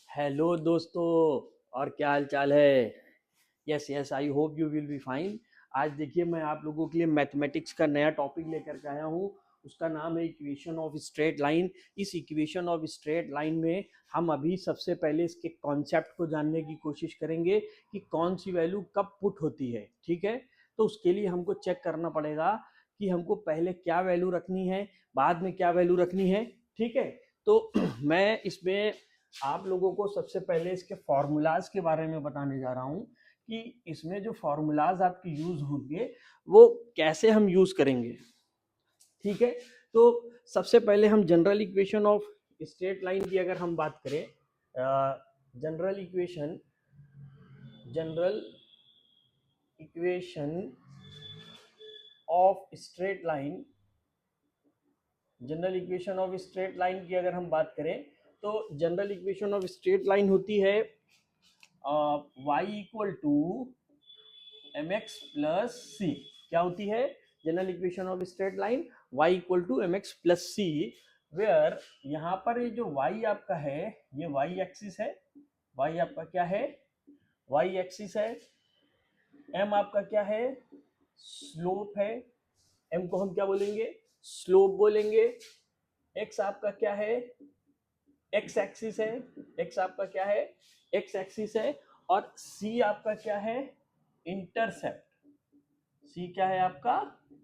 Hello दोस्तों, और क्या हाल चाल है। Yes yes, I hope you will be fine. आज देखिए, मैं आप लोगों के लिए मैथमेटिक्स का नया टॉपिक लेकर के आया हूँ। उसका नाम है इक्वेशन ऑफ स्ट्रेट लाइन। इस इक्वेशन ऑफ स्ट्रेट लाइन में हम अभी सबसे पहले इसके कॉन्सेप्ट को जानने की कोशिश करेंगे कि कौन सी वैल्यू कब पुट होती है। ठीक है, तो उसके लिए हमको चेक करना पड़ेगा कि हमको पहले क्या वैल्यू रखनी है, बाद में क्या वैल्यू रखनी है। ठीक है, तो मैं इसमें आप लोगों को सबसे पहले इसके फॉर्मूलाज के बारे में बताने जा रहा हूँ कि इसमें जो फॉर्मूलाज आपके यूज होंगे वो कैसे हम यूज करेंगे। ठीक है, तो सबसे पहले हम general equation of straight line की अगर हम बात करें, general equation of straight line general equation of straight line की अगर हम बात करें तो general equation of straight line होती है y equal to M X plus C. क्या होती है general equation of straight line? y equal to M X plus C, where यहाँ पर ये जो y आपका है ये y एक्सिस है। y आपका क्या है? y एक्सिस है। m आपका क्या है? स्लोप है। m को हम क्या बोलेंगे? स्लोप बोलेंगे। x आपका क्या है? x एक्सिस है। x आपका क्या है? x एक्सिस है। और c आपका क्या है? इंटरसेप्ट। c क्या है आपका?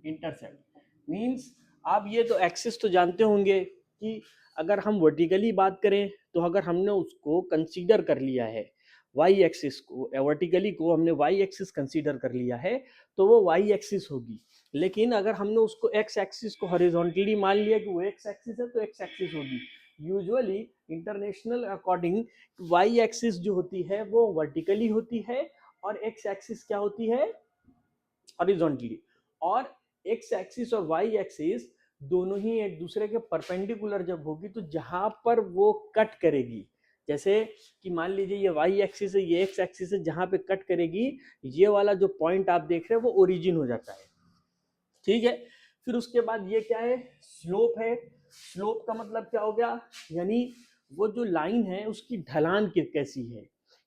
इंटरसेप्ट। मींस आप ये तो एक्सिस तो जानते होंगे कि अगर हम वर्टिकली बात करें तो अगर हमने उसको कंसीडर कर लिया है वाई एक्सिस को, वर्टिकली को हमने वाई एक्सिस कंसीडर कर लिया है तो वो वाई एक्सिस होगी। लेकिन अगर हमने उसको एक्स एक्सिस को हॉरिजॉन्टली मान लिया कि वो एक्स एक्सिस है तो एक्स एक्सिस होगी। Usually international according Y axis जो होती है वो वर्टिकली होती है और एक्स एक्सिस क्या होती है? हॉरिजॉन्टली। और एक्स एक्सिस और वाई एक्सिस दोनों ही एक दूसरे के परपेंडिकुलर जब होगी तो जहां पर वो कट करेगी, जैसे कि मान लीजिए ये वाई एक्सिस है, ये एक्स एक्सिस है, जहां पे कट करेगी ये वाला जो पॉइंट आप देख रहे हैं वो ओरिजिन हो जाता है। ठीक है, फिर उसके बाद ये क्या है? स्लोप है। स्लोप का मतलब क्या हो गया? यानी वो जो लाइन है उसकी ढलान कैसी है,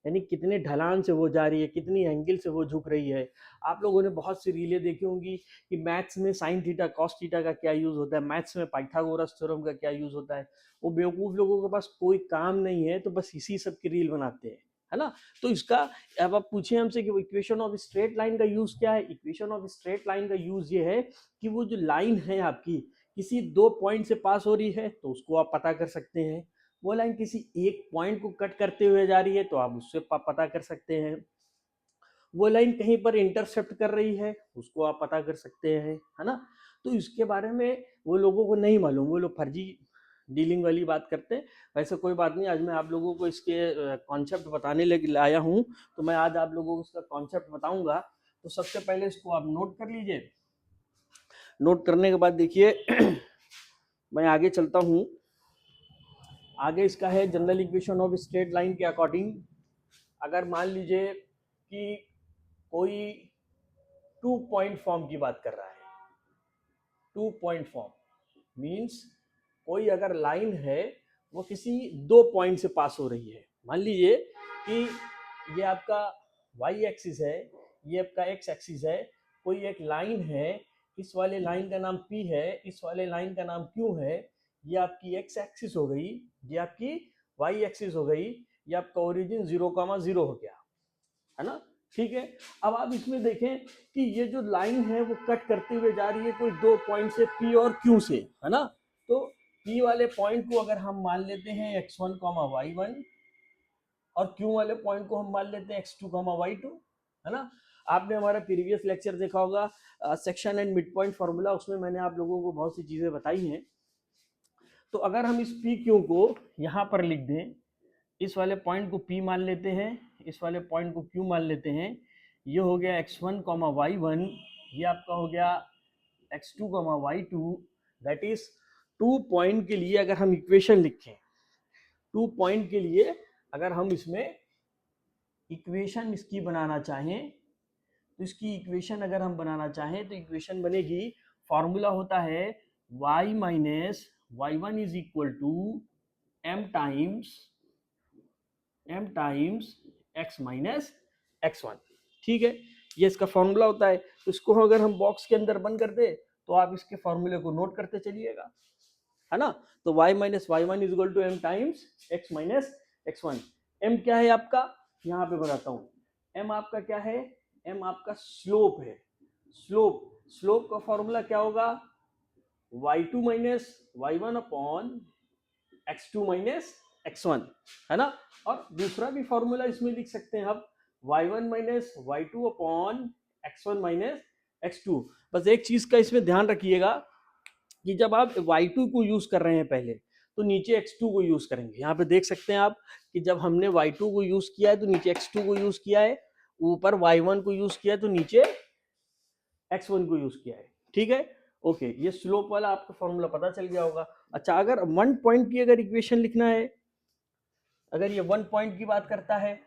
यानी कितने ढलान से वो जा रही है, कितनी एंगल से वो झुक रही है। आप लोगों ने बहुत सी रीलें देखी होंगी कि मैथ्स में साइन थीटा कॉस थीटा का क्या यूज होता है, मैथ्स में पाइथागोरस थ्योरम का क्या यूज होता है। वो बेवकूफ लोगों के पास कोई काम नहीं है तो बस इसी सब की रील बनाते हैं, है ना। तो इसका अब आप पूछे हमसे कि इक्वेशन ऑफ स्ट्रेट लाइन का यूज क्या है। इक्वेशन ऑफ स्ट्रेट लाइन का यूज ये है कि वो जो लाइन है आपकी किसी दो पॉइंट से पास हो रही है तो उसको आप पता कर सकते हैं। वो लाइन किसी एक पॉइंट को कट करते हुए जा रही है तो आप उससे पता कर सकते हैं। वो लाइन कहीं पर इंटरसेप्ट कर रही है उसको आप पता कर सकते हैं, है ना। तो इसके बारे में वो लोगों को नहीं मालूम, वो लोग फर्जी डीलिंग वाली बात करते हैं। वैसे कोई बात नहीं, आज मैं आप लोगों को इसके कॉन्सेप्ट बताने लगे आया हूँ। तो मैं आज आप लोगों को इसका कॉन्सेप्ट बताऊंगा। तो सबसे पहले इसको आप नोट कर लीजिए। नोट करने के बाद देखिए मैं आगे चलता हूँ। आगे इसका है general equation of straight line के अकॉर्डिंग अगर मान लीजिए कि कोई 2 पॉइंट फॉर्म की बात कर रहा है। 2 पॉइंट फॉर्म मीन्स कोई अगर लाइन है वो किसी दो पॉइंट से पास हो रही है। मान लीजिए कि ये आपका वाई एक्सिस है, ये आपका एक्स एक्सिस है। कोई एक लाइन है, इस वाले लाइन का नाम P है, इस वाले लाइन का नाम Q है। ये आपकी एक्स एक्सिस हो गई, ये आपकी वाई एक्सिस हो गई। ये आपका ओरिजिन 0,0 हो गया, है ना। ठीक है, अब आप इसमें देखें कि ये जो लाइन है वो कट करते हुए जा रही है कोई दो पॉइंट से, P और Q से, है ना। तो P वाले पॉइंट को अगर हम मान लेते हैं x1, y1 और Q वाले पॉइंट को हम मान लेते हैं x2, y2, है ना। आपने हमारा प्रीवियस लेक्चर देखा होगा section and mid point formula, उसमें मैंने आप लोगों को बहुत सी चीजें बताई हैं। तो अगर हम इस PQ को यहाँ पर लिख दें, इस वाले पॉइंट को P मान लेते हैं, इस वाले पॉइंट को Q मान लेते हैं। ये हो गया x1, y1, ये आपका हो गया x2, y2। That is 2 point के लिए अगर हम इक्वेशन लिखें, 2 पॉइंट के लिए अगर हम इसमें इक्वेशन इसकी बनाना चाहें तो इसकी इक्वेशन अगर हम बनाना चाहें तो इक्वेशन बनेगी, फॉर्मूला होता है y minus y1 is equal to m times x minus x1। ठीक है, ये इसका फॉर्मूला होता है। तो इसको अगर हम बॉक्स के अंदर बंद कर दे तो आप इसके फॉर्मूले को नोट करते चलिएगा, है ना। तो y minus y one is equal to m times x minus x1। m क्या है आपका, यहाँ पे बताता हूँ। m आपका क्या है, m आपका स्लोप है। स्लोप का फॉर्मूला क्या होगा, y2 minus y one upon x2 minus x1, है ना। और दूसरा भी फॉर्मूला इसमें लिख सकते हैं आप, y1 minus y two upon x1 minus x2। बस एक चीज का इसमें ध्यान रखिएगा कि जब आप y2 को यूज कर रहे हैं पहले, तो नीचे x2 को यूज करेंगे। यहाँ पे देख सकते हैं आप कि जब हमने y2 को यूज किया है तो नीचे x2 को यूज किया है, ऊपर y1 को यूज किया है तो नीचे x1 को यूज किया है। ठीक है, ओके, ये स्लोप वाला आपको फॉर्मूला पता चल गया होगा। अच्छा, अगर 1 पॉइंट की अगर इक्वेशन लिखना है, अगर ये 1 पॉइंट की बात करता है,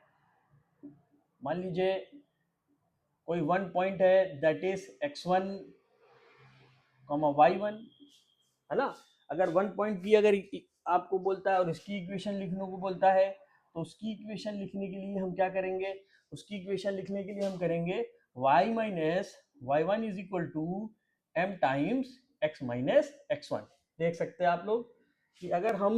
मान लीजिए कोई 1 पॉइंट है दैट इज x1 y1, है ना। अगर 1 पॉइंट की अगर आपको बोलता है और इसकी इक्वेशन लिखने को बोलता है, तो उसकी इक्वेशन लिखने के लिए हम क्या करेंगे, उसकी इक्वेशन लिखने के लिए हम करेंगे y minus y one is equal to m times x minus x1। देख सकते हैं आप लोग कि अगर हम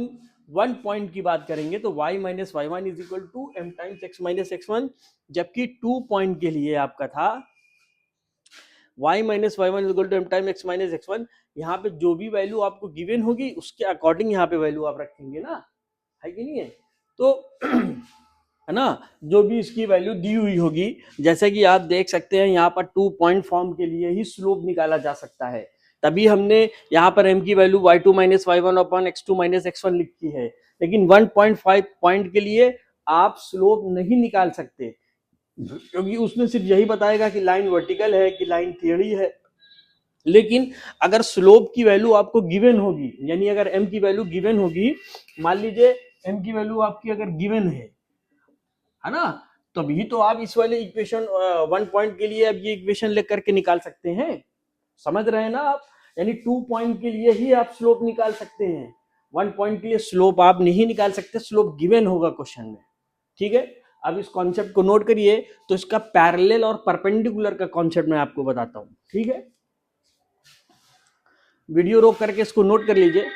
1 पॉइंट की बात करेंगे तो y minus y one is equal to m times x minus x1, जबकि 2 पॉइंट के लिए आपका था y minus y one is equal to m time x minus x1। यहाँ पे जो भी वैल्यू आपको गिवन होगी उसके अकॉर्डिंग यहाँ पे वैल्यू आप रखेंगे ना, है कि नहीं है। तो है ना, जो भी इसकी वैल्यू दी हुई होगी, जैसे कि आप देख सकते हैं यहाँ पर 2 पॉइंट फॉर्म के लिए ही स्लोप निकाला जा सकता है। तभी हमने यहाँ पर m की value y2 minus y one upon x2 minus x1 लिखी है। लेकिन 1.5 पॉइंट के लिए आप स्लोप नहीं निकाल सकते, क्योंकि उसने सिर्फ यही बताएगा कि लाइन वर्टिकल है कि लाइन टेढ़ी है। लेकिन अगर स्लोप की वैल्यू आपको गिवन होगी, यानी अगर m की वैल्यू गिवन होगी, मान लीजिए m की वैल्यू आपकी अगर गिवन है ना, तभी तो आप इस वाले इक्वेशन 1 पॉइंट के लिए अब ये इक्वेशन लेकर करके निकाल सकते हैं। समझ रहे हैं ना आप, यानी 2 पॉइंट के लिए ही आप स्लोप निकाल सकते हैं, 1 पॉइंट के लिए स्लोप आप नहीं निकाल सकते, स्लोप गिवन होगा क्वेश्चन में। ठीक है, अब इस कॉन्सेप्ट को नोट करिए। तो इसका पैरेलल और परपेंडिकुलर का कॉन्सेप्ट मैं आपको बताता हूं। ठीक है, वीडियो रोक करके इसको नोट कर लीजिए।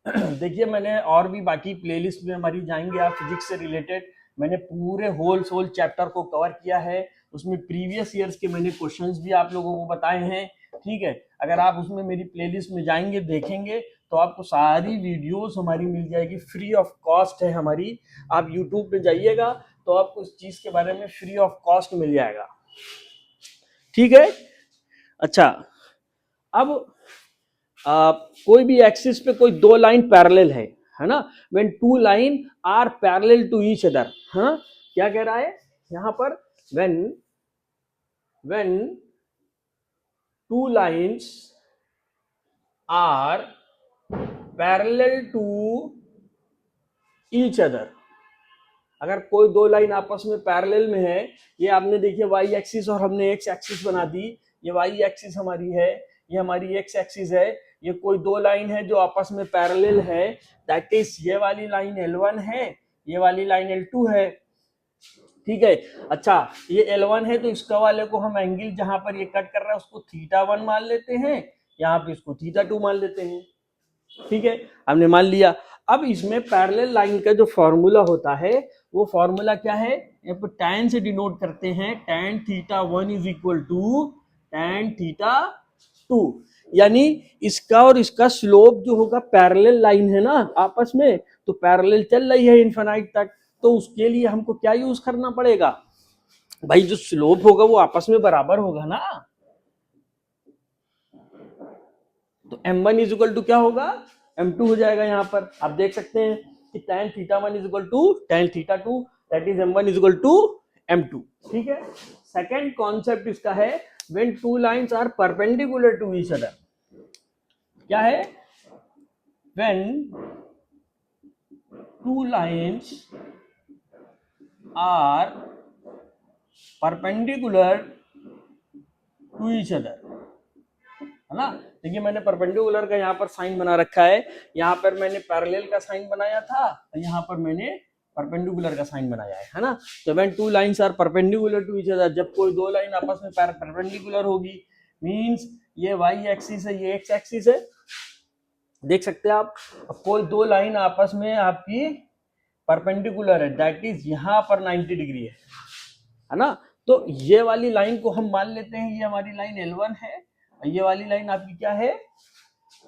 देखिए, मैंने और भी बाकी प्लेलिस्ट में हमारी जाएंगे आप फिजिक्स से रिलेटेड, मैंने पूरे होल चैप्टर को कवर किया है। उसमें प्रीवियस ईयर्स के मैंने क्वेश्चंस भी आप लोगों को बताए हैं। ठीक है, अगर आप उसमें मेरी प्लेलिस्ट में जाएंगे देखेंगे तो आपको सारी वीडियोस हमारी मिल जाएगी, फ्री ऑफ कॉस्ट है हमारी। आप यूट्यूब पे जाइएगा तो आपको इस चीज के बारे में फ्री ऑफ कॉस्ट मिल जाएगा। ठीक है, अच्छा, अब कोई भी एक्सिस पे कोई दो लाइन पैरेलल है ना, when two line are parallel to each other. हाँ, क्या कह रहा है यहां पर, when two lines are parallel to each other. अगर कोई दो लाइन आपस में पैरेलल में है, ये आपने देखिए वाई एक्सिस और हमने एक्स एक्सिस बना दी, ये वाई एक्सिस हमारी है, ये हमारी एक्स एक्सिस है, ये कोई दो लाइन है जो आपस में पैरेलल है, दैट इज ये वाली लाइन L1 है, ये वाली लाइन L2 है। ठीक है, अच्छा, ये L1 है तो इसका वाले को हम एंगल जहां पर ये कट कर रहा है उसको θ1 मान लेते हैं, यहाँ पे इसको θ2 मान लेते हैं। ठीक है, हमने मान लिया। अब इसमें पैरेलल लाइन का जो फॉर्मूला होता है वो फॉर्मूला क्या है, यहाँ पर tan से डिनोट करते हैं, tan θ1 is equal to tan θ2। यानी इसका और इसका स्लोप जो होगा, पैरेलल लाइन है ना आपस में, तो पैरेलल चल रही है इनफिनाइट तक, तो उसके लिए हमको क्या यूज करना पड़ेगा भाई, जो स्लोप होगा वो आपस में बराबर होगा ना। तो m1 इज इक्वल टू क्या होगा, m2 हो जाएगा। यहाँ पर आप देख सकते हैं कि tan θ1 is equal to tan θ2, that is m1 is equal to m2। ठीक है, सेकंड कॉन्सेप्ट इसका है when two lines are perpendicular to each other. क्या है, when two lines are perpendicular to each other. है ना। देखिए मैंने परपेंडिकुलर का यहाँ पर साइन बना रखा है, यहाँ पर मैंने पैरेलल का साइन बनाया था, यहाँ पर मैंने परपेंडिकुलर का साइन बनाया है ना। तो when two lines are perpendicular to each other, जब कोई दो लाइन आपस में परपेंडिकुलर होगी, मींस ये वाई एक्सिस है, ये एक्स एक्सिस है, देख सकते हैं आप। कोई दो लाइन आपस में आपकी परपेंडिकुलर है, दैट इज यहाँ पर 90 डिग्री है ना। तो ये वाली लाइन को हम मान लेते हैं ये हमारी लाइन L1 है, और ये वाली लाइन आपकी क्या है,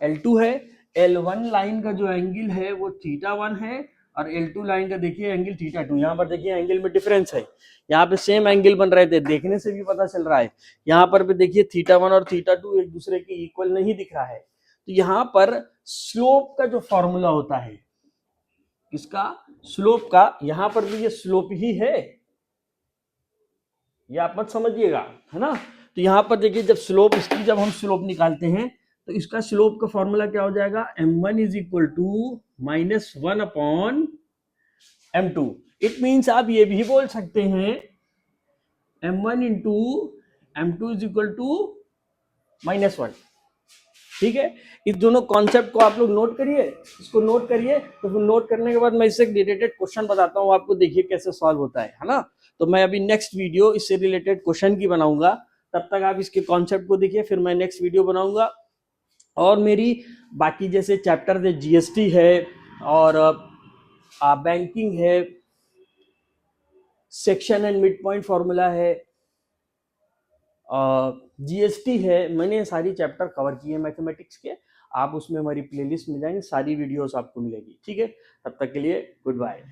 L2 है। L1 लाइन का जो एंगल है वो θ1 है, और L2 लाइन का देखिए एंगल θ2। यहाँ पर देखिए एंगल में डिफरेंस है, यहाँ पे सेम एंगल बन रहे थे, देखने से भी पता चल रहा है। यहाँ पर भी देखिए θ1 और θ2 एक दूसरे के इक्वल नहीं दिख रहा है। तो यहाँ पर स्लोप का जो फॉर्मूला होता है, इसका स्लोप का, यहाँ पर भी ये स्लोप ही है, ये आप मत समझिएगा, है ना। तो यहाँ पर देखिए जब स्लोप, इसकी जब हम स्लोप निकालते हैं तो इसका स्लोप का फॉर्मूला क्या हो जाएगा, m1 is equal to -1 upon m2। It means आप ये भी बोल सकते हैं m1 into m2 is equal to -1। ठीक है, इस दोनों कॉन्सेप्ट को आप लोग नोट करिए, इसको नोट करिए। तो फिर नोट करने के बाद मैं इससे रिलेटेड क्वेश्चन बताता हूँ आपको, देखिए कैसे सॉल्व होता है ना। तो मैं अभी नेक्स्ट वीडियो इससे रिलेटेड क्वेश्चन की बनाऊंगा, तब तक आप इसके कॉन्सेप्ट को देखिए, फिर मैं नेक्स्ट वीडियो बनाऊंगा। और मेरी बाकी जैसे चैप्टर है, जीएसटी है और बैंकिंग है, section and mid point formula है, जीएसटी है, मैंने सारी चैप्टर कवर किए मैथमेटिक्स के। आप उसमें हमारी प्लेलिस्ट में जाएंगे, सारी वीडियोस आपको मिलेगी। ठीक है, तब तक के लिए गुड बाय।